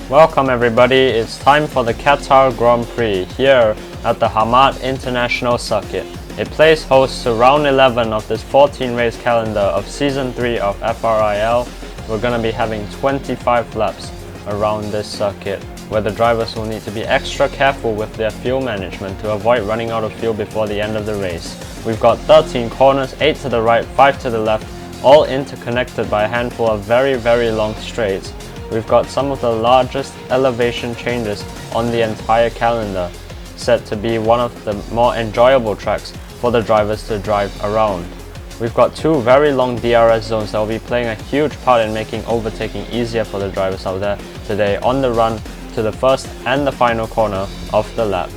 Welcome everybody, it's time for the Qatar Grand Prix here at the Hamad International Circuit. It plays host to round 11 of this 14 race calendar of season 3 of FRIL. We're going to be having 25 laps around this circuit, where the drivers will need to be extra careful with their fuel management to avoid running out of fuel before the end of the race. We've got 13 corners, 8 to the right, 5 to the left, all interconnected by a handful of very long straights. We've got some of the largest elevation changes on the entire calendar, set to be one of the more enjoyable tracks for the drivers to drive around. We've got 2 very long DRS zones that will be playing a huge part in making overtaking easier for the drivers out there today on the run to the first and the final corner of the lap.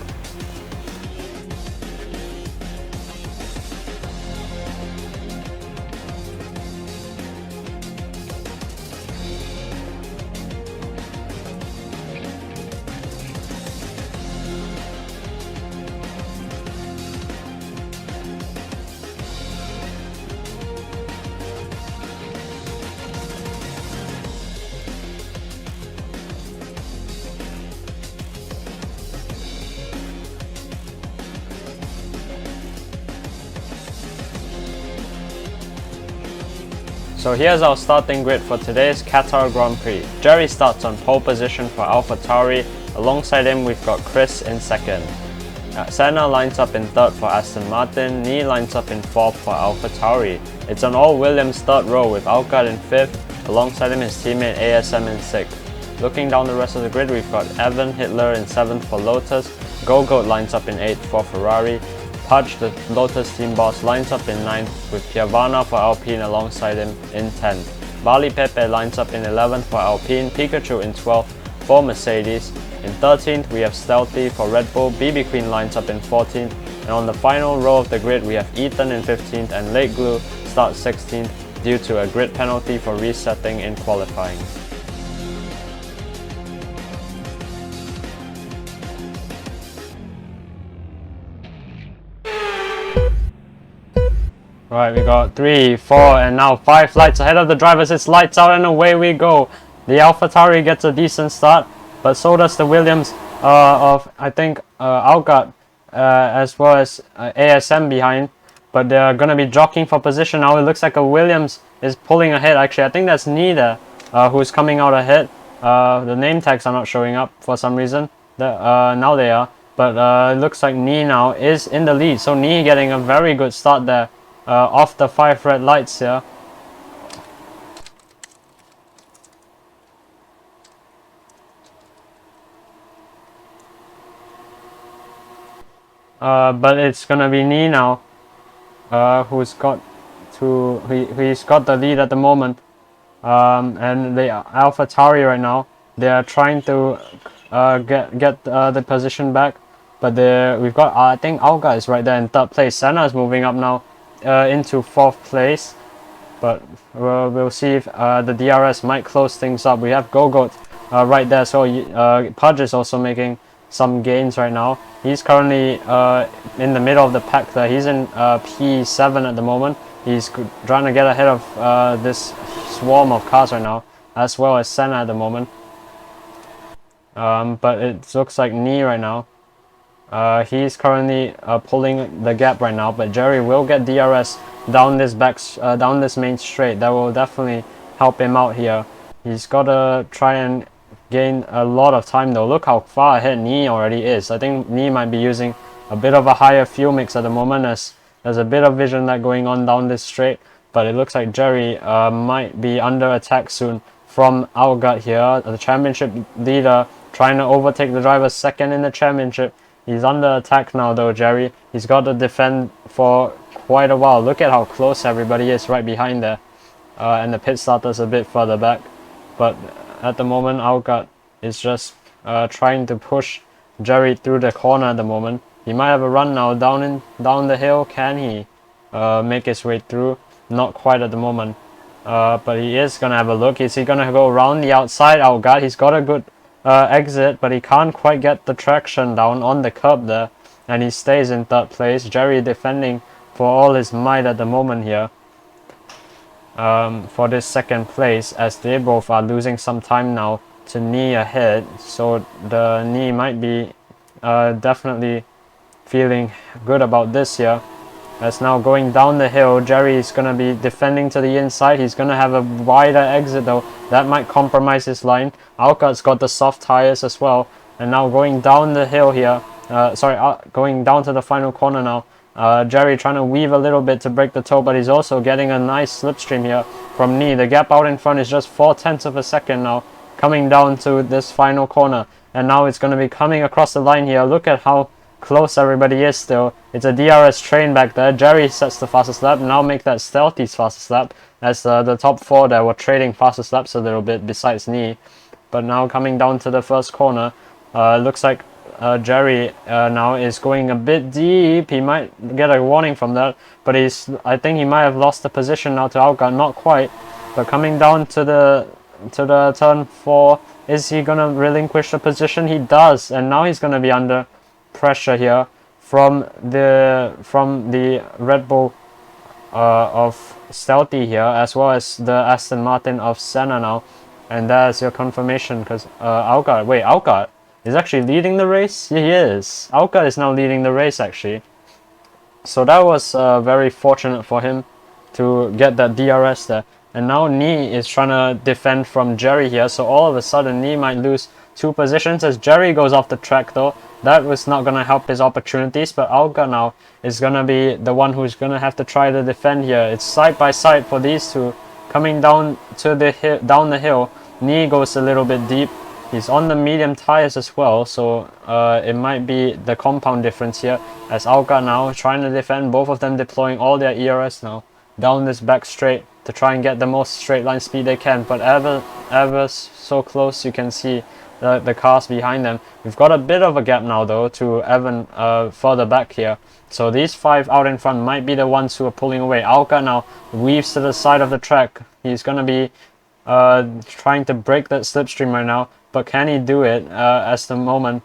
So here's our starting grid for today's Qatar Grand Prix. Jerri starts on pole position for AlphaTauri. Alongside him we've got Chris in second. Senna lines up in third for Aston Martin. Nee lines up in fourth for AlphaTauri. It's an all-Williams third row with Outguard in fifth. Alongside him his teammate ASM in sixth. Looking down the rest of the grid, we've got Evan Hitler in seventh for Lotus. Goat lines up in eighth for Ferrari. Pudge, the Lotus team boss, lines up in 9th with Piavana for Alpine alongside him in 10th. Bali Pepe lines up in 11th for Alpine, Pikachu in 12th for Mercedes. In 13th we have Stealthy for Red Bull, BB Queen lines up in 14th, and on the final row of the grid we have Ethan in 15th and Late Glue starts 16th due to a grid penalty for resetting in qualifying. Right, we got 3, 4 and now 5 lights ahead of the drivers. It's lights out and away we go. The AlphaTauri gets a decent start, but so does the Williams of I think Outguard as well as ASM behind. But they're going to be jockeying for position now. It looks like a Williams is pulling ahead. Actually, I think that's Nee there who's coming out ahead. The name tags are not showing up for some reason. Now they are. But it looks like Nee now is in the lead. So Nee getting a very good start there. Off the 5 red lights here. But it's gonna be Nee now, who's got he's got the lead at the moment. And the AlphaTauri right now, they are trying to get the position back, but we've got I think Alga is right there in third place. Senna is moving up now into 4th place, but we'll see if the DRS might close things up. We have Goat right there, so Pudge is also making some gains right now. He's currently in the middle of the pack there. He's in P7 at the moment. He's trying to get ahead of this swarm of cars right now, as well as Senna at the moment. But it looks like Nee right now. He's currently pulling the gap right now, but Jerri will get DRS down this main straight. That will definitely help him out here. He's got to try and gain a lot of time though. Look how far ahead Nee already is. I think Nee might be using a bit of a higher fuel mix at the moment, as there's a bit of vision lag going on down this straight. But it looks like Jerri might be under attack soon from Outguard here, the championship leader, trying to overtake the driver second in the championship. He's under attack now though, Jerri. He's got to defend for quite a while. Look at how close everybody is right behind there. And the pit starter's a bit further back. But at the moment, Outguard is just trying to push Jerri through the corner at the moment. He might have a run now down the hill. Can he make his way through? Not quite at the moment. But he is going to have a look. Is he going to go around the outside? Outguard, he's got a good exit, but he can't quite get the traction down on the curb there, and he stays in third place. Jerri defending for all his might at the moment here. for this second place, as they both are losing some time now to knee ahead, so the knee might be definitely feeling good about this here. As now going down the hill, Jerri is going to be defending to the inside. He's going to have a wider exit though. That might compromise his line. Outguard's got the soft tires as well. And now going down the hill here, going down to the final corner now. Jerri trying to weave a little bit to break the toe, but he's also getting a nice slipstream here from knee. The gap out in front is just 0.4 of a second now, coming down to this final corner. And now it's going to be coming across the line here. Look at how close everybody is still. It's a DRS train back there. Jerri sets the fastest lap. Now make that Stealthy's fastest lap, as the top four there were trading fastest laps a little bit besides knee. But now coming down to the first corner, looks like Jerri now is going a bit deep. He might get a warning from that, but I think he might have lost the position now to Outguard. Not quite, but coming down to the turn 4, is he gonna relinquish the position? He does, and now he's gonna be under pressure here from the Red Bull of Stealthy here, as well as the Aston Martin of Senna now. And there's your confirmation, because Outguard is actually leading the race. He is. Outguard is now leading the race actually. So that was very fortunate for him to get that DRS there. And now Knee is trying to defend from Jerri here, so all of a sudden Knee might lose 2 positions as Jerri goes off the track though. That was not going to help his opportunities, but Outguard now is going to be the one who's going to have to try to defend here. It's side by side for these two. Coming down to down the hill, Knee goes a little bit deep. He's on the medium tires as well, so it might be the compound difference here, as Outguard now trying to defend, both of them deploying all their ERS now down this back straight to try and get the most straight line speed they can, but ever so close you can see the cars behind them. We've got a bit of a gap now though to Evan further back here, so these 5 out in front might be the ones who are pulling away. Outguard now weaves to the side of the track. He's gonna be trying to break that slipstream right now, but can he do it as the moment?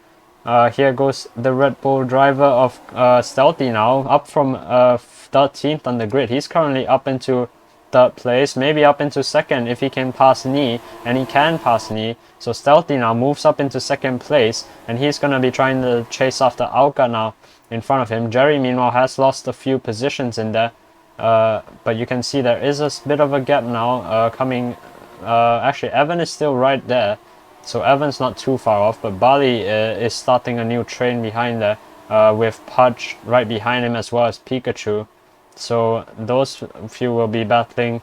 Here goes the Red Bull driver of Stealthy now, up from 13th on the grid. He's currently up into 3rd place, maybe up into 2nd if he can pass Knee, and he can pass Knee. So Stealthy now moves up into 2nd place, and he's going to be trying to chase after Outguard now in front of him. Jerri meanwhile has lost a few positions in there, but you can see there is a bit of a gap now coming. Actually, Evan is still right there, so Evan's not too far off, but Bali is starting a new train behind there with Pudge right behind him, as well as Pikachu. So those few will be battling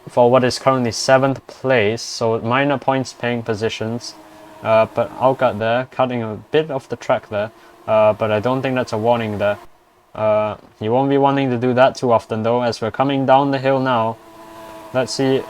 for what is currently 7th place, so minor points paying positions. But Outguard there, cutting a bit off the track there, but I don't think that's a warning there. He won't be wanting to do that too often though, as we're coming down the hill now. Let's see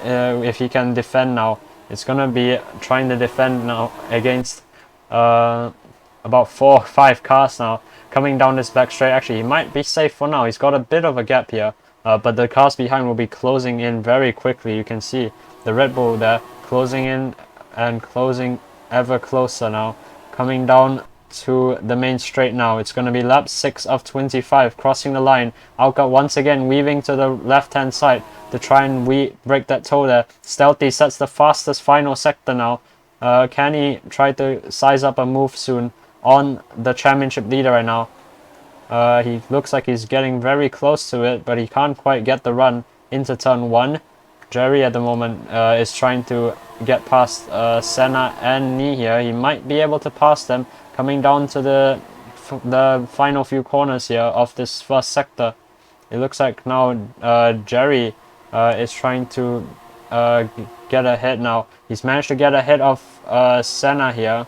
if he can defend now. It's gonna be trying to defend now against about 4 or 5 cars now coming down this back straight. Actually, he might be safe for now. He's got a bit of a gap here, but the cars behind will be closing in very quickly. You can see the Red Bull there closing in and closing ever closer now, coming down to the main straight now. It's going to be lap 6 of 25, crossing the line. Outguard once again weaving to the left hand side to try and break that toe there. Stealthy sets the fastest final sector now. Can he try to size up a move soon on the championship leader right now? He looks like he's getting very close to it, but he can't quite get the run into turn 1. Jerri at the moment is trying to get past Senna and Knee here. He might be able to pass them coming down to the final few corners here of this first sector. It looks like now Jerri is trying to get ahead now. He's managed to get ahead of Senna here.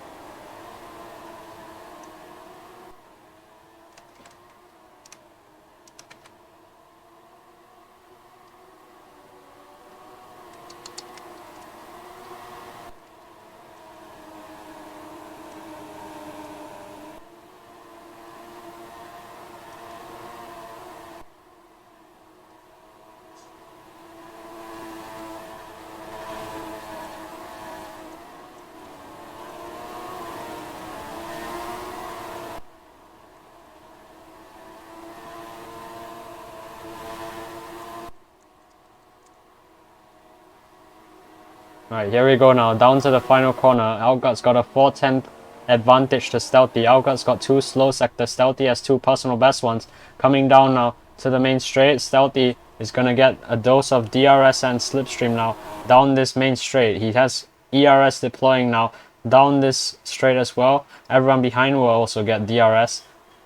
Alright, here we go now, down to the final corner. Outguard's got a 4/10 advantage to Stealthy. Outguard's got 2 slow sectors. Stealthy has 2 personal best ones. Coming down now to the main straight. Stealthy is gonna get a dose of DRS and Slipstream now. Down this main straight. He has ERS deploying now. Down this straight as well. Everyone behind will also get DRS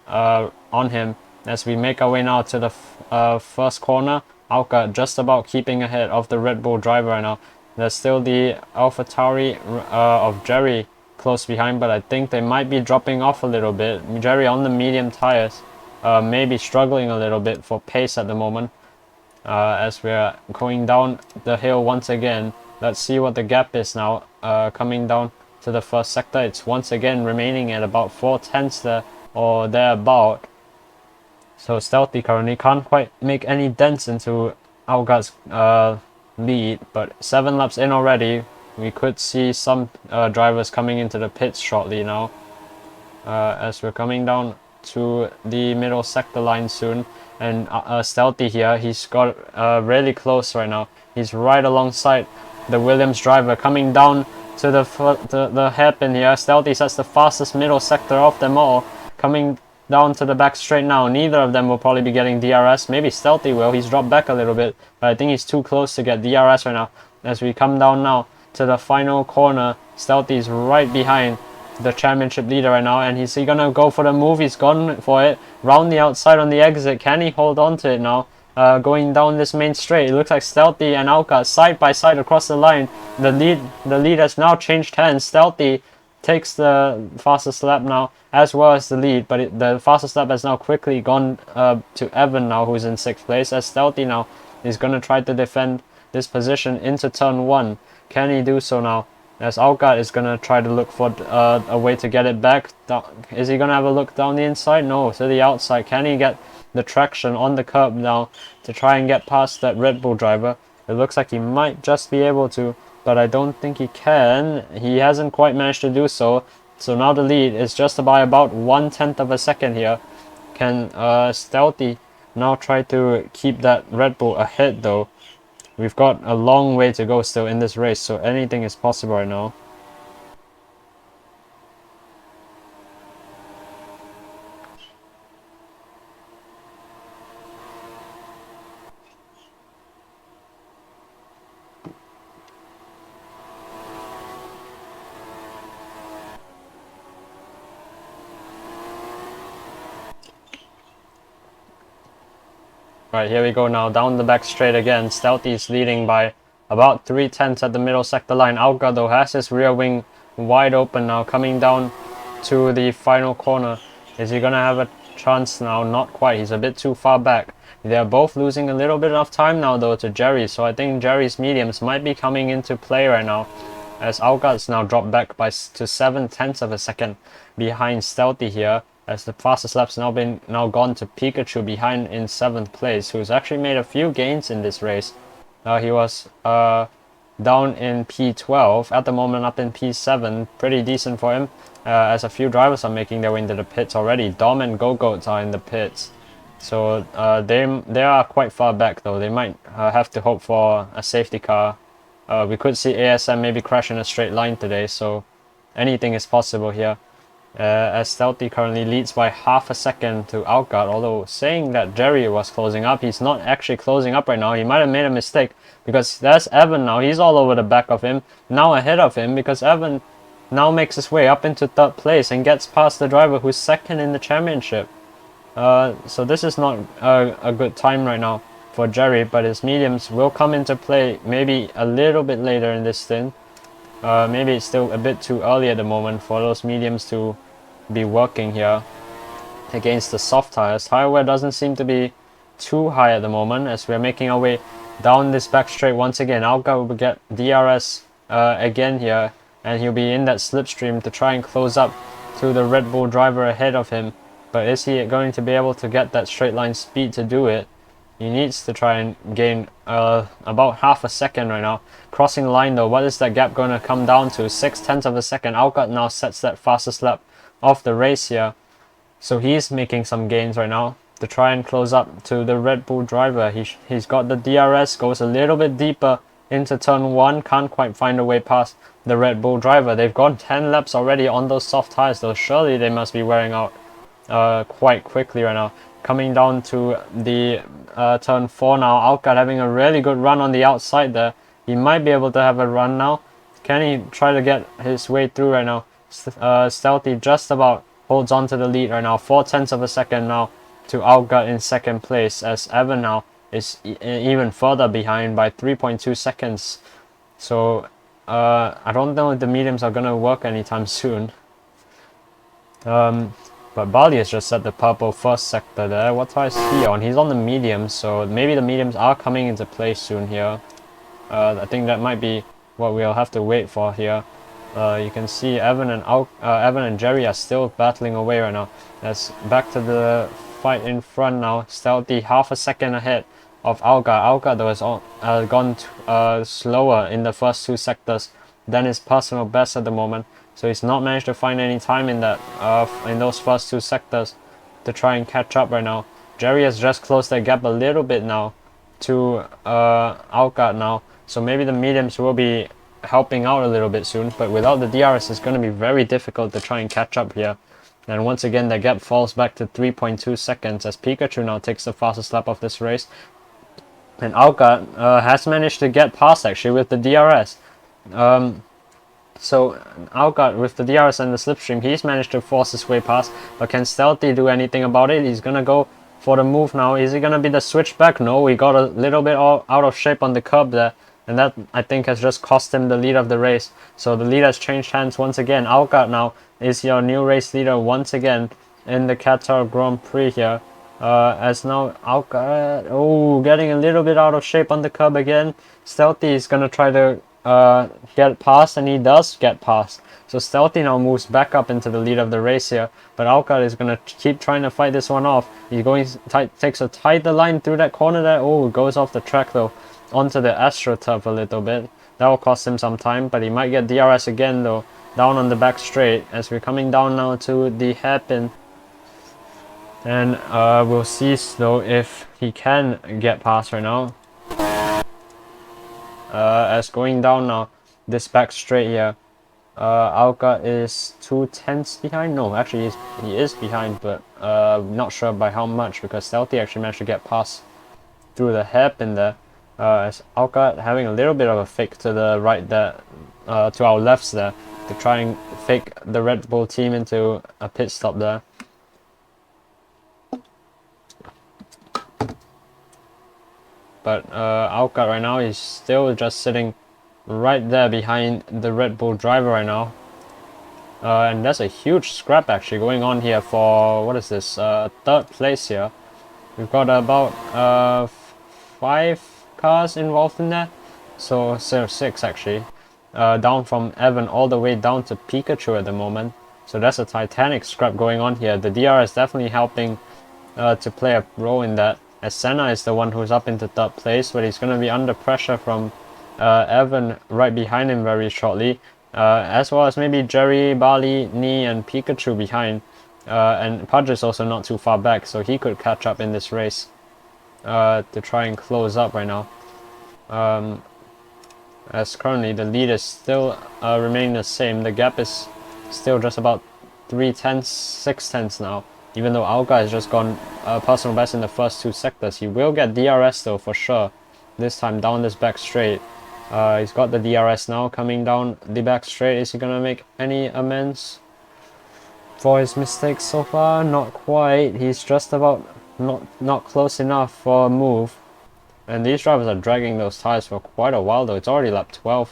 on him. As we make our way now to the first corner. Outguard just about keeping ahead of the Red Bull driver right now. There's still the AlphaTauri of Jerri close behind, but I think they might be dropping off a little bit. Jerri on the medium tires, maybe struggling a little bit for pace at the moment. As we're going down the hill once again, let's see what the gap is now. Coming down to the first sector, it's once again remaining at about 4/10 there or thereabout. So Stealthy currently can't quite make any dents into Outguard's lead, but 7 laps in already. We could see some drivers coming into the pits shortly now, as we're coming down to the middle sector line soon. And Stealthy here, he's got really close right now. He's right alongside the Williams driver, coming down to the hairpin here. Stealthy sets the fastest middle sector of them all, coming down to the back straight now. Neither of them will probably be getting DRS. Maybe Stealthy will. He's dropped back a little bit, but I think he's too close to get DRS right now. As we come down now to the final corner, Stealthy's right behind the championship leader right now, and is he gonna go for the move? He's gone for it. Round the outside on the exit. Can he hold on to it now? Going down this main straight, it looks like Stealthy and Outguard side by side across the line. The lead has now changed hands. Stealthy takes the fastest lap now, as well as the lead, but the fastest lap has now quickly gone to Evan now, who's in 6th place, as Stealthy now is going to try to defend this position into turn 1. Can he do so now? As Outguard is going to try to look for a way to get it back. Is he going to have a look down the inside? No, to the outside. Can he get the traction on the curb now to try and get past that Red Bull driver? It looks like he might just be able to, but I don't think he can. He hasn't quite managed to do so. So now the lead is just by about 1/10 of a second here. Can Stealthy now try to keep that Red Bull ahead though? We've got a long way to go still in this race, so anything is possible right now. Right, here we go now, down the back straight again. Stealthy is leading by about 3/10 at the middle sector line. Outguard though has his rear wing wide open now, coming down to the final corner. Is he gonna have a chance now? Not quite, he's a bit too far back. They're both losing a little bit of time now though to Jerri, so I think Jerry's mediums might be coming into play right now, as Outguard's now dropped back to 7/10 of a second behind Stealthy here, as the fastest lap's now gone to Pikachu behind in 7th place, who's actually made a few gains in this race. He was down in P12, at the moment up in P7, pretty decent for him, as a few drivers are making their way into the pits already. Dom and Go-Goats are in the pits, so they are quite far back though. They might have to hope for a safety car. We could see ASM maybe crash in a straight line today, so anything is possible here. As Stealthy currently leads by half a second to Outguard, although saying that Jerri was closing up, he's not actually closing up right now. He might have made a mistake, because there's Evan now. He's all over the back of him, now ahead of him, because Evan now makes his way up into 3rd place and gets past the driver who's 2nd in the championship. So this is not a good time right now for Jerri, but his mediums will come into play maybe a little bit later in this stint. Maybe it's still a bit too early at the moment for those mediums to be working here against the soft tires. Tire wear doesn't seem to be too high at the moment, as we're making our way down this back straight once again. Outguard will get DRS again here, and he'll be in that slipstream to try and close up to the Red Bull driver ahead of him. But is he going to be able to get that straight line speed to do it? He needs to try and gain about half a second right now. Crossing the line though, what is that gap going to come down to? 6/10 of a second. Outguard now sets that fastest lap of the race here. So he's making some gains right now to try and close up to the Red Bull driver. He's got the DRS, goes a little bit deeper into turn 1. Can't quite find a way past the Red Bull driver. They've gone 10 laps already on those soft tires, though. Surely they must be wearing out quite quickly right now. Coming down to the turn 4 now. Outguard having a really good run on the outside there. He might be able to have a run now. Can he try to get his way through right now? Stealthy just about holds on to the lead right now. 4/10 of a second now to Outguard in second place, as Evan now is even further behind by 3.2 seconds. So I don't know if the mediums are gonna work anytime soon. But Bali has just set the purple first sector there. What tire is he on? He's on the mediums, so maybe the mediums are coming into play soon here. I think that might be what we'll have to wait for here. You can see Evan and Jerri are still battling away right now. That's back to the fight in front now. Stealthy half a second ahead of Outguard. Outguard though has gone slower in the first 2 sectors than his personal best at the moment. So he's not managed to find any time in that in those first 2 sectors to try and catch up right now. Jerri has just closed that gap a little bit now to Outguard now. So maybe the mediums will be helping out a little bit soon, but without the DRS it's going to be very difficult to try and catch up here. And once again the gap falls back to 3.2 seconds as Pikachu now takes the fastest lap of this race. And Outguard has managed to get past actually with the DRS. So Outguard with the DRS and the slipstream, he's managed to force his way past, but can Stealthy do anything about it? He's gonna go for the move now. Is it gonna be the switchback? No, he got a little bit out of shape on the curb there, and that I think has just cost him the lead of the race. So the lead has changed hands once again. Outguard now is your new race leader once again in the Qatar Grand Prix here. As now Outguard, getting a little bit out of shape on the curb again. Stealthy is gonna try to get past, and he does get past. So Stealthy now moves back up into the lead of the race here, but Outguard is gonna keep trying to fight this one off. He's going takes a tighter line through that corner there. Goes off the track though onto the AstroTurf a little bit. That will cost him some time, but he might get DRS again though down on the back straight as we're coming down now to the hairpin. And we'll see though if he can get past right now. As going down now this back straight here, Outguard is 2/10 behind. No, actually he is behind, but not sure by how much, because Stealthy actually managed to get past through the hairpin there. As Outguard having a little bit of a fake to the right there, to our lefts there, to try and fake the Red Bull team into a pit stop there. But Outguard right now is still just sitting right there behind the Red Bull driver right now. And there's a huge scrap actually going on here for, what is this, 3rd place here. We've got about 5 cars involved in that. So 6 actually. Down from Evan all the way down to Pikachu at the moment. So that's a titanic scrap going on here. The DR is definitely helping to play a role in that, as Senna is the one who's up into 3rd place, but he's going to be under pressure from Evan right behind him very shortly, as well as maybe Jerri, Bali, Nee and Pikachu behind, and Pudge is also not too far back, so he could catch up in this race to try and close up right now, as currently the lead is still remaining the same. The gap is still just about 3/10, 6/10 now. Even though Outguard has just gone personal best in the first 2 sectors, he will get DRS though for sure. This time down this back straight. He's got the DRS now coming down the back straight. Is he gonna make any amends for his mistakes so far? Not quite. He's just about not close enough for a move. And these drivers are dragging those tires for quite a while though. It's already lap 12.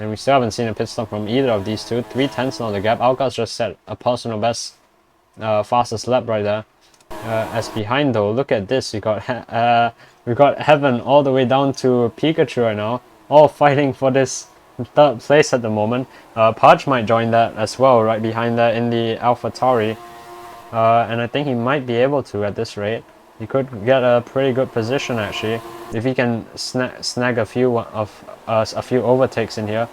And we still haven't seen a pit stop from either of these two. 3/10 now the gap. Outguard's just set a personal best fastest lap right there. As behind though, look at this, we got Heaven all the way down to Pikachu right now, all fighting for this 3rd place at the moment. Pudge might join that as well right behind that in the AlphaTauri, and I think he might be able to at this rate. He could get a pretty good position actually if he can snag a few overtakes in here,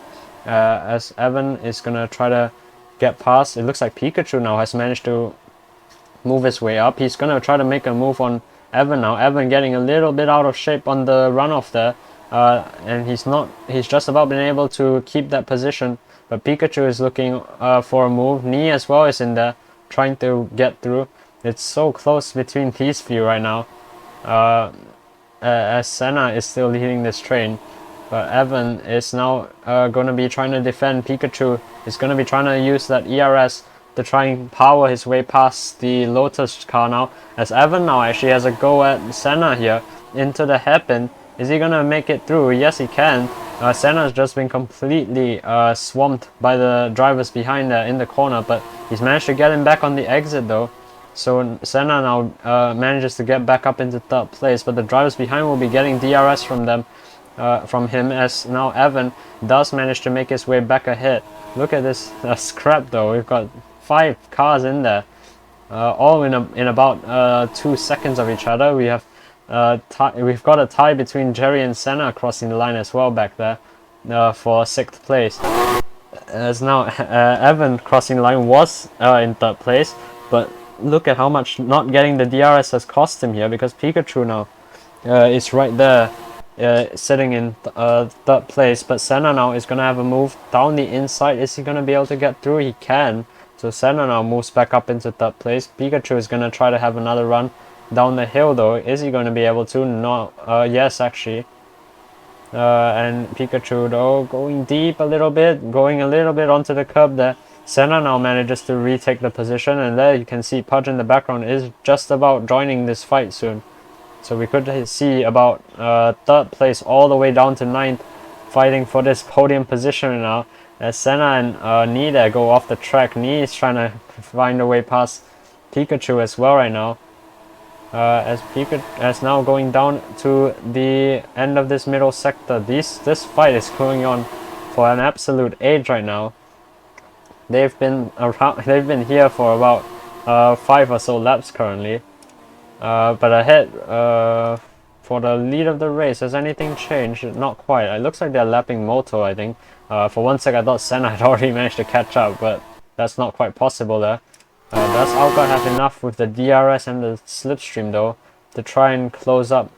as Evan is gonna try to get past. It looks like Pikachu now has managed to move his way up. He's gonna try to make a move on Evan now. Evan getting a little bit out of shape on the runoff there. and he's just about been able to keep that position. But Pikachu is looking for a move. Knee as well is in there, trying to get through. It's so close between these few right now. As Senna is still leading this train. But Evan is now going to be trying to defend. Pikachu is going to be trying to use that ERS to try and power his way past the Lotus car now. As Evan now actually has a go at Senna here into the hairpin. Is he going to make it through? Yes, he can. Senna's just been completely swamped by the drivers behind there in the corner, but he's managed to get him back on the exit though. So Senna now manages to get back up into third place, but the drivers behind will be getting DRS from them, from him, as now Evan does manage to make his way back ahead. Look at this scrap though. We've got 5 cars in there, all in about 2 seconds of each other. We have we've got a tie between Jerri and Senna crossing the line as well back there for 6th place. As now Evan crossing the line was in 3rd place, but look at how much not getting the DRS has cost him here, because Pikachu now is right there sitting in 3rd place. But Senna now is going to have a move down the inside. Is he going to be able to get through? He can. So Senna now moves back up into 3rd place. Pikachu is going to try to have another run down the hill though. Is he going to be able to? No. Yes, actually. And Pikachu though going deep a little bit, going a little bit onto the curb there. Senna now manages to retake the position, and there you can see Pudge in the background is just about joining this fight soon. So we could see about 3rd place all the way down to 9th, fighting for this podium position now. As Senna and Knee there go off the track. Knee is trying to find a way past Pikachu as well right now. As Pikachu is now going down to the end of this middle sector. This fight is going on for an absolute age right now. They've been here for about 5 or so laps currently. But ahead for the lead of the race, has anything changed? Not quite. It looks like they're lapping Moto, I think. For one sec I thought Senna had already managed to catch up, but that's not quite possible there. Does Outguard have enough with the DRS and the slipstream though to try and close up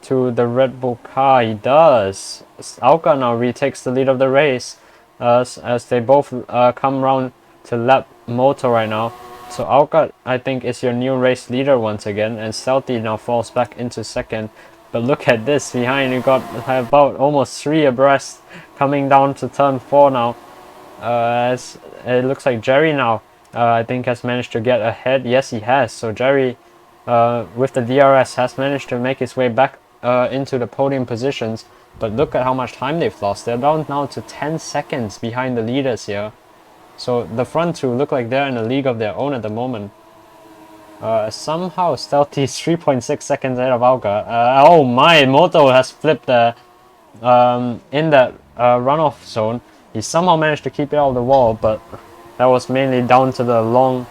to the Red Bull car? He does. Outguard now retakes the lead of the race as they both come round to lap Moto right now. So Outguard, I think, is your new race leader once again, and Stealthy now falls back into 2nd. But look at this, behind you got about almost 3 abreast coming down to turn 4 now. As it looks like Jerri now I think has managed to get ahead. Yes, he has. So Jerri with the DRS has managed to make his way back into the podium positions. But look at how much time they've lost. They're down now to 10 seconds behind the leaders here. So the front 2 look like they're in a league of their own at the moment. Somehow Stealthy is 3.6 seconds ahead of Outguard. Oh my, Moto has flipped there in that runoff zone. He somehow managed to keep it out of the wall, but that was mainly down to the long,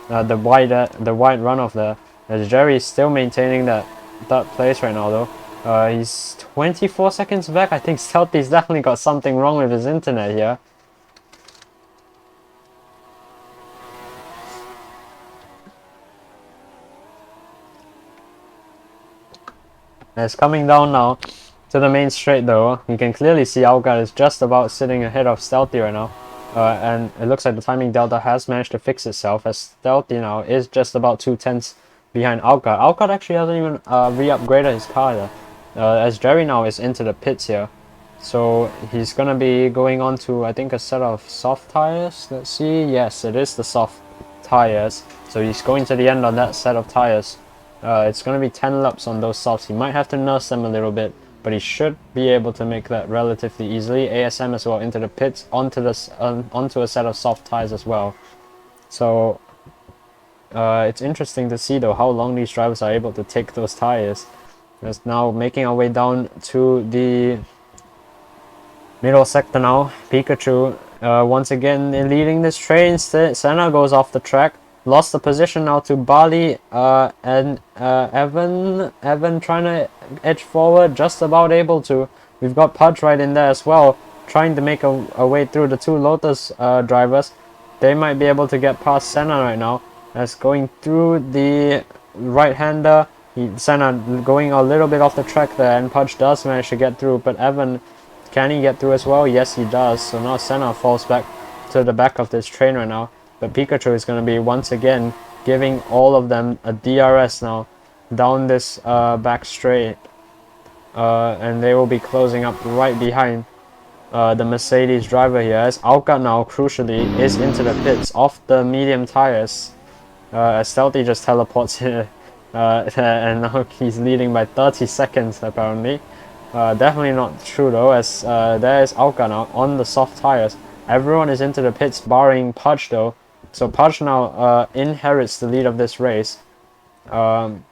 the wide runoff there. As Jerri is still maintaining that 3rd place right now though. He's 24 seconds back. I think Stealthy's definitely got something wrong with his internet here. It's coming down now to the main straight though. You can clearly see Outguard is just about sitting ahead of Stealthy right now. And it looks like the timing delta has managed to fix itself, as Stealthy now is just about 2/10 behind Outguard. Outguard actually hasn't even re-upgraded his car there. As Jerri now is into the pits here. So he's going to be going on to, I think, a set of soft tires. Let's see. Yes, it is the soft tires. So he's going to the end on that set of tires. It's going to be 10 laps on those softs. He might have to nurse them a little bit, but he should be able to make that relatively easily. ASM as well into the pits, onto a set of soft tires as well. So it's interesting to see though how long these drivers are able to take those tires. Just now making our way down to the middle sector now. Pikachu once again leading this train. Senna goes off the track. Lost the position now to Bali and Evan trying to edge forward, just about able to. We've got Pudge right in there as well, trying to make a way through the 2 Lotus drivers. They might be able to get past Senna right now, as going through the right-hander Senna going a little bit off the track there, and Pudge does manage to get through, but Evan, can he get through as well? Yes, he does. So now Senna falls back to the back of this train right now, but Pikachu is going to be once again giving all of them a DRS now down this back straight, and they will be closing up right behind the Mercedes driver here, as Outguard now crucially is into the pits off the medium tires, as Stealthy just teleports here. And now he's leading by 30 seconds apparently. Definitely not true though, as there's Outguard now on the soft tires. Everyone is into the pits barring Pudge though. So Pudge now inherits the lead of this race. We'll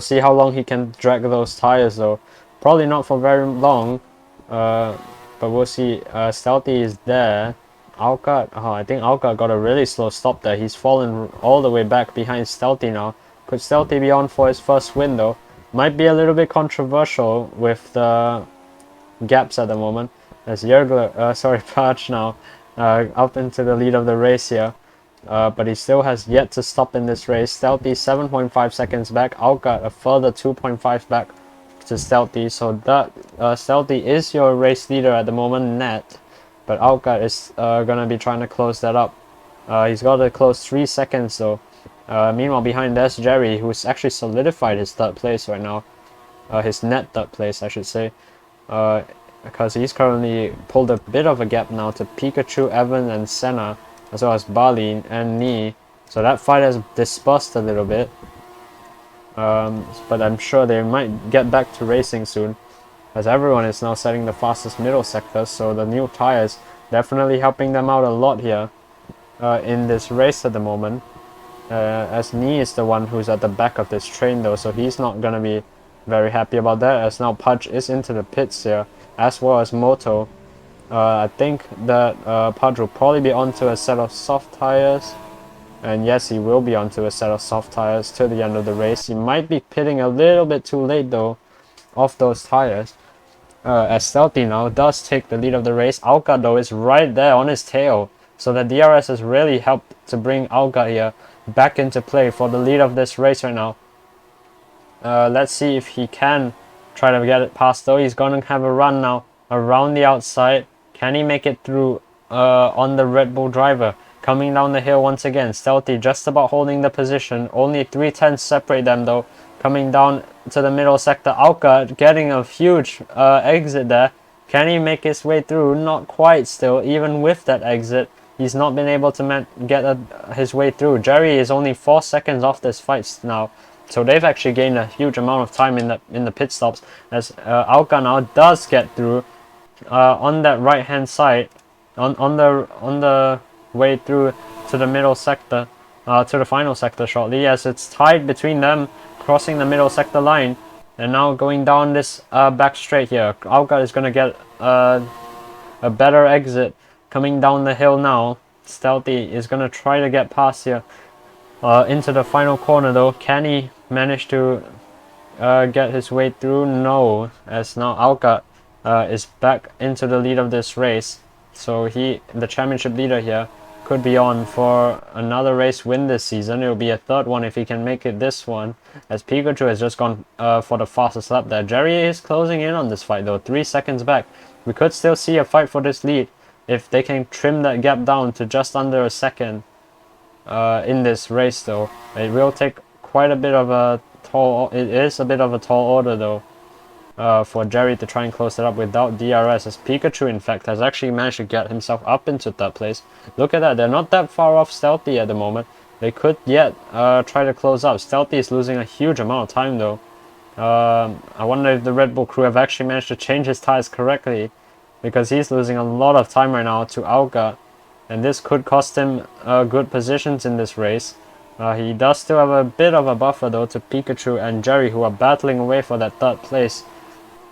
see how long he can drag those tires though. Probably not for very long. But we'll see. Stealthy is there. Outguard, I think Outguard got a really slow stop there. He's fallen all the way back behind Stealthy now. Could Stealthy be on for his first win though? Might be a little bit controversial with the gaps at the moment, as Pudge now up into the lead of the race here. But he still has yet to stop in this race. Stealthy 7.5 seconds back. Outguard a further 2.5 back to Stealthy. So that Stealthy is your race leader at the moment, net. But Outguard is gonna be trying to close that up. He's got to close 3 seconds though. Meanwhile, behind there's Jerri, who's actually solidified his third place right now. His net third place, I should say. Because he's currently pulled a bit of a gap now to Pikachu, Evan, and Senna, as well as Bali and Nee. So that fight has dispersed a little bit. But I'm sure they might get back to racing soon, as everyone is now setting the fastest middle sector. So the new tires definitely helping them out a lot here in this race at the moment. As Nee is the one who's at the back of this train though, so he's not gonna be very happy about that, as now Pudge is into the pits here, as well as Moto. I think that Pudge will probably be onto a set of soft tires, and yes, he will be onto a set of soft tires to the end of the race. He might be pitting a little bit too late though off those tires, as Stealthy now does take the lead of the race. Outguard though is right there on his tail, so the DRS has really helped to bring Outguard here back into play for the lead of this race right now. Let's see if he can try to get it past though. He's gonna have a run now around the outside. Can he make it through on the Red Bull driver? Coming down the hill once again. Stealthy just about holding the position. Only 3/10 separate them though. Coming down to the middle sector. Outguard getting a huge exit there. Can he make his way through? Not quite still. Even with that exit, he's not been able to get his way through. Jerri is only 4 seconds off this fight now. So they've actually gained a huge amount of time in the pit stops, as Outguard now does get through on that right hand side, on the way through to the middle sector, to the final sector shortly. Yes, it's tied between them, crossing the middle sector line, and now going down this back straight here. Outguard is gonna get a better exit coming down the hill now. Stealthy is gonna try to get past here into the final corner though. Can he manage to get his way through? No, as now Outguard is back into the lead of this race. So the championship leader here, could be on for another race win this season. It will be a third one if he can make it this one, as Pikachu has just gone for the fastest lap there. Jerri is closing in on this fight though, 3 seconds back. We could still see a fight for this lead if they can trim that gap down to just under a second in this race though. It will take quite a bit of a tall, it is a bit of a tall order though, for Jerri to try and close it up without DRS, as Pikachu in fact has actually managed to get himself up into third place. Look at that, they're not that far off Stealthy at the moment. They could yet try to close up. Stealthy is losing a huge amount of time though. I wonder if the Red Bull crew have actually managed to change his tires correctly, because he's losing a lot of time right now to Outguard, and this could cost him good positions in this race. He does still have a bit of a buffer though to Pikachu and Jerri, who are battling away for that third place.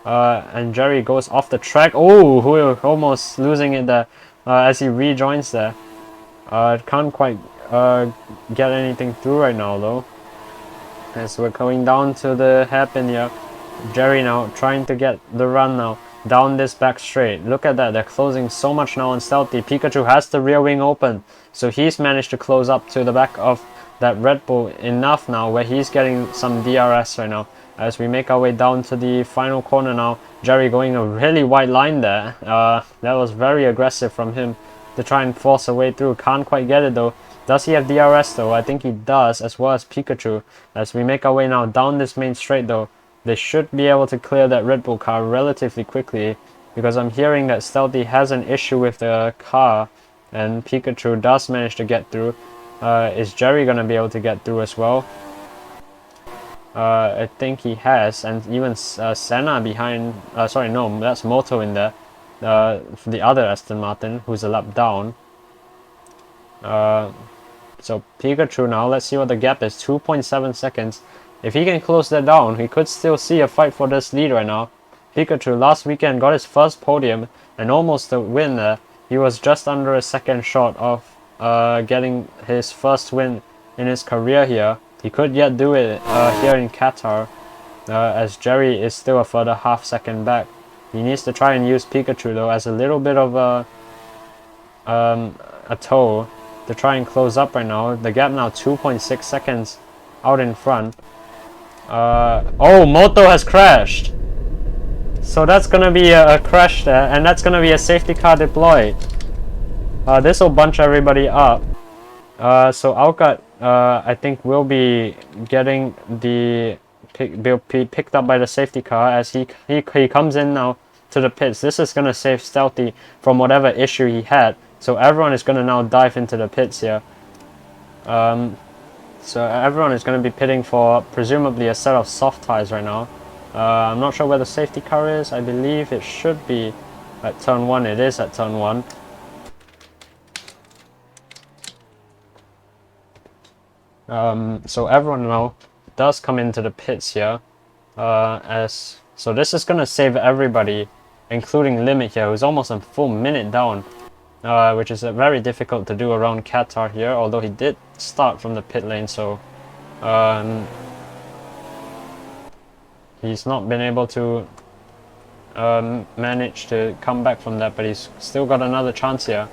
And Jerri goes off the track. Oh, who almost losing it there as he rejoins there. Can't quite get anything through right now though, as we're going down to the hairpin here. Jerri now trying to get the run now down this back straight. Look at that, they're closing so much now on Stealthy. Pikachu has the rear wing open, so he's managed to close up to the back of that Red Bull enough now where he's getting some DRS right now. As we make our way down to the final corner now, Jerri going a really wide line there. That was very aggressive from him to try and force a way through. Can't quite get it though. Does he have DRS though? I think he does, as well as Pikachu. As we make our way now down this main straight though, they should be able to clear that Red Bull car relatively quickly, because I'm hearing that Stealthy has an issue with the car and Pikachu does manage to get through. Is Jerri gonna be able to get through as well? I think he has, and even Senna behind, sorry, no, that's Moto in there, for the other Aston Martin, who's a lap down. So Pikachu now, let's see what the gap is, 2.7 seconds. If he can close that down, he could still see a fight for this lead right now. Pikachu last weekend got his first podium and almost a win there. He was just under a second short of getting his first win in his career here. He could yet do it here in Qatar, as Jerri is still a further half second back. He needs to try and use Pikachu though as a little bit of a tow to try and close up right now. The gap now 2.6 seconds out in front. Oh, Moto has crashed. So that's gonna be a crash there, and that's gonna be a safety car deployed. This will bunch everybody up. So Outguard, I think will be getting the will be picked up by the safety car as he comes in now to the pits. This is gonna save Stealthy from whatever issue he had. So everyone is gonna now dive into the pits here. So everyone is gonna be pitting for presumably a set of soft tires right now. I'm not sure where the safety car is. I believe it should be at turn 1. It is at turn 1. So everyone now does come into the pits here. So this is gonna save everybody, including Limit here, who's almost a full minute down, which is very difficult to do around Qatar here. Although he did start from the pit lane, so he's not been able to manage to come back from that, but he's still got another chance here.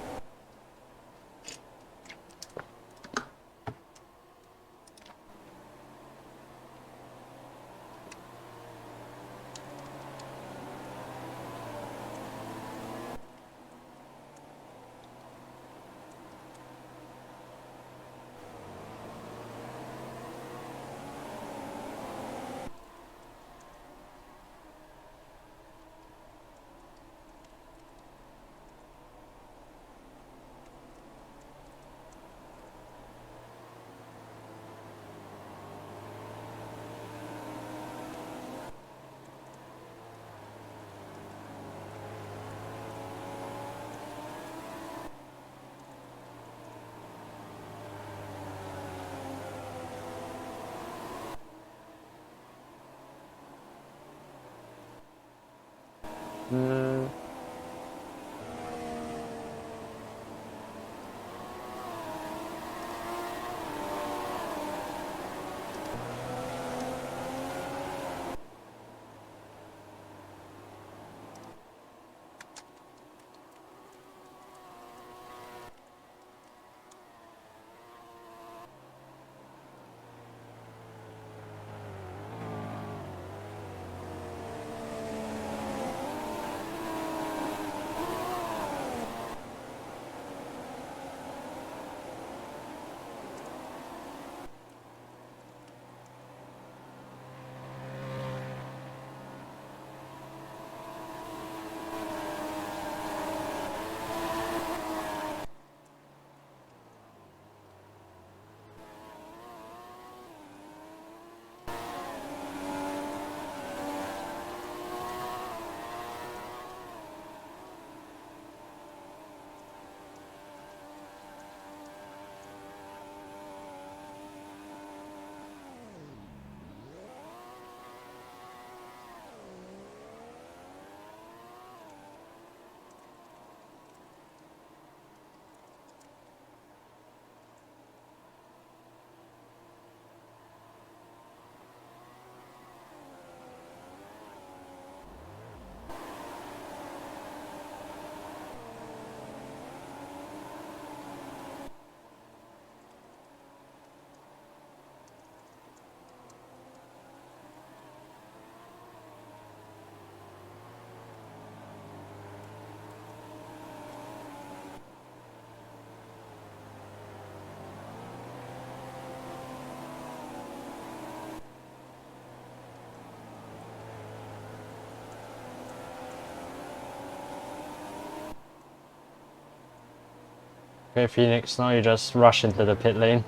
Okay, Phoenix, now you just rush into the pit lane.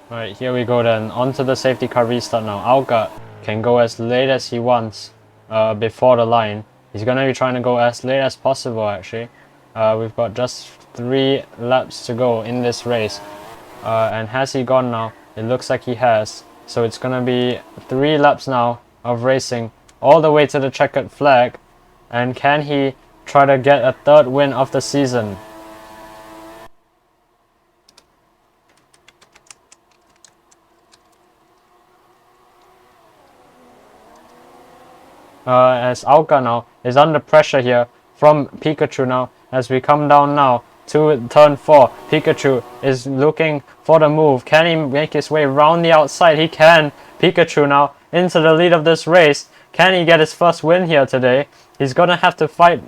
Alright, here we go then. Onto the safety car restart now. Outguard can go as late as he wants before the line. He's going to be trying to go as late as possible actually. We've got just 3 laps to go in this race. And has he gone now? It looks like he has. So it's going to be 3 laps now of racing all the way to the checkered flag. And can he try to get a 3rd win of the season? As Outguard now is under pressure here from Pikachu now as we come down now to turn 4. Pikachu is looking for the move. Can he make his way around the outside? He can. Pikachu now into the lead of this race. Can he get his first win here today? He's gonna have to fight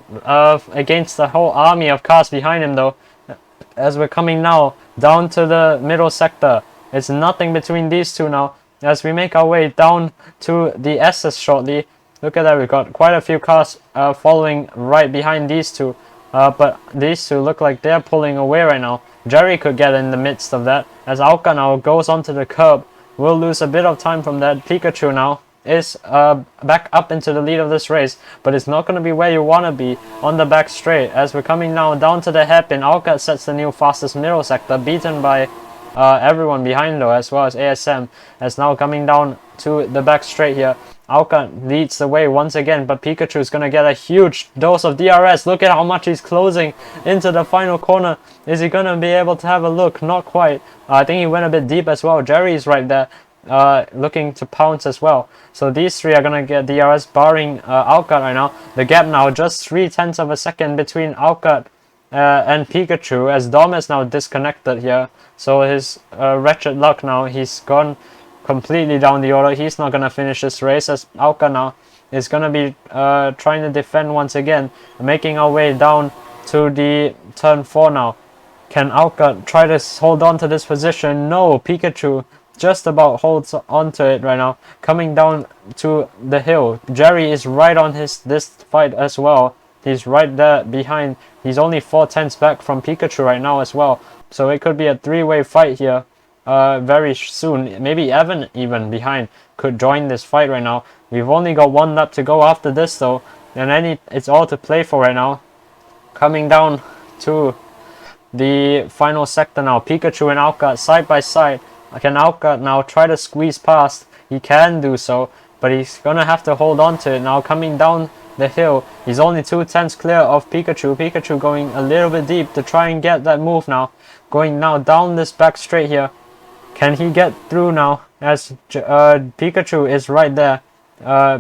against the whole army of cars behind him though, as we're coming now down to the middle sector. It's nothing between these two now as we make our way down to the S's shortly. Look at that, we've got quite a few cars following right behind these two. But these two look like they're pulling away right now. Jerri could get in the midst of that. As Outguard now goes onto the curb. We'll lose a bit of time from that. Pikachu now is back up into the lead of this race. But it's not going to be where you want to be on the back straight. As we're coming now down to the hairpin. Outguard sets the new fastest middle sector. Beaten by everyone behind though, as well as ASM. As now coming down to the back straight here. Outguard leads the way once again, but Pikachu is going to get a huge dose of DRS. Look at how much he's closing into the final corner. Is he going to be able to have a look? Not quite. I think he went a bit deep as well. Jerri is right there looking to pounce as well. So these 3 are going to get DRS barring Outguard right now. The gap now just 0.3 of a second between Outguard and Pikachu, as Dom is now disconnected here. So his wretched luck now, he's gone completely down the order. He's not going to finish this race, as Outguard now is going to be trying to defend once again, making our way down to the turn 4 now. Can Outguard try to hold on to this position? No, Pikachu just about holds onto it right now, coming down to the hill. Jerri is right on this fight as well. He's right there behind. He's only 0.4 back from Pikachu right now as well. So it could be a 3-way fight here. Very soon. Maybe Evan even behind could join this fight right now. We've only got 1 lap to go after this though, and it's all to play for right now. Coming down to the final sector now. Pikachu and Outguard side by side. Can Outguard now try to squeeze past? He can do so, but he's gonna have to hold on to it now. Coming down the hill, he's only 0.2 clear of Pikachu. Pikachu going a little bit deep to try and get that move now. Going now down this back straight here. Can he get through now, as Pikachu is right there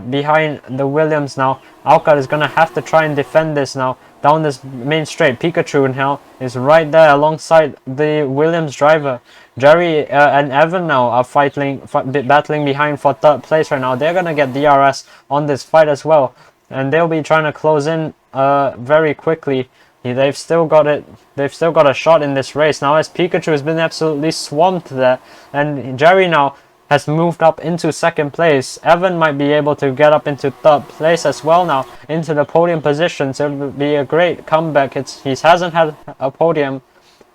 behind the Williams now. Outguard is going to have to try and defend this now down this main straight. Pikachu now is right there alongside the Williams driver. Jerri and Evan now are battling behind for 3rd place right now. They're going to get DRS on this fight as well, and they'll be trying to close in very quickly. They've still got it. They've still got a shot in this race now, as Pikachu has been absolutely swamped there, and Jerri now has moved up into 2nd place. Evan might be able to get up into 3rd place as well now, into the podium position. So it would be a great comeback. He hasn't had a podium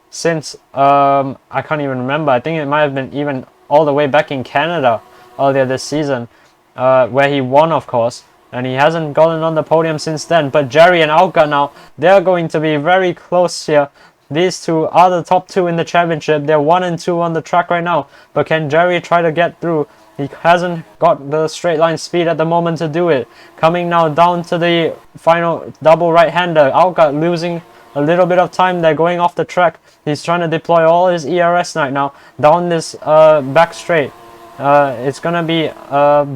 since I can't even remember. I think it might have been even all the way back in Canada earlier this season, where he won, of course. And he hasn't gotten on the podium since then. But Jerri and Outguard now, they're going to be very close here. These two are the top 2 in the championship. They're 1 and 2 on the track right now. But can Jerri try to get through? He hasn't got the straight line speed at the moment to do it. Coming now down to the final double right-hander. Outguard losing a little bit of time there, going off the track. He's trying to deploy all his ERS right now down this back straight. It's going to be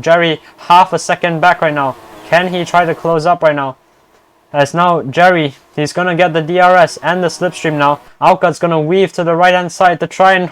Jerri half a second back right now. Can he try to close up right now? As now Jerri, he's going to get the DRS and the slipstream now. Outguard's going to weave to the right hand side to try and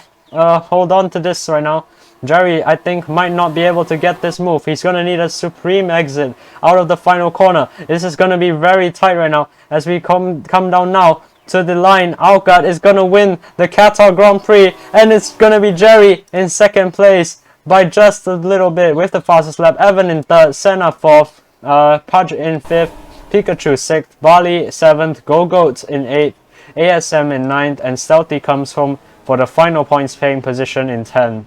hold on to this right now. Jerri, I think, might not be able to get this move. He's going to need a supreme exit out of the final corner. This is going to be very tight right now as we come down now to the line. Outguard is going to win the Qatar Grand Prix, and it's going to be Jerri in second place by just a little bit with the fastest lap. Evan in third, Senna fourth, Pudge in fifth, Pikachu sixth, Bali seventh, Go-Goat in eighth, ASM in ninth, and Stealthy comes home for the final points paying position in 10th.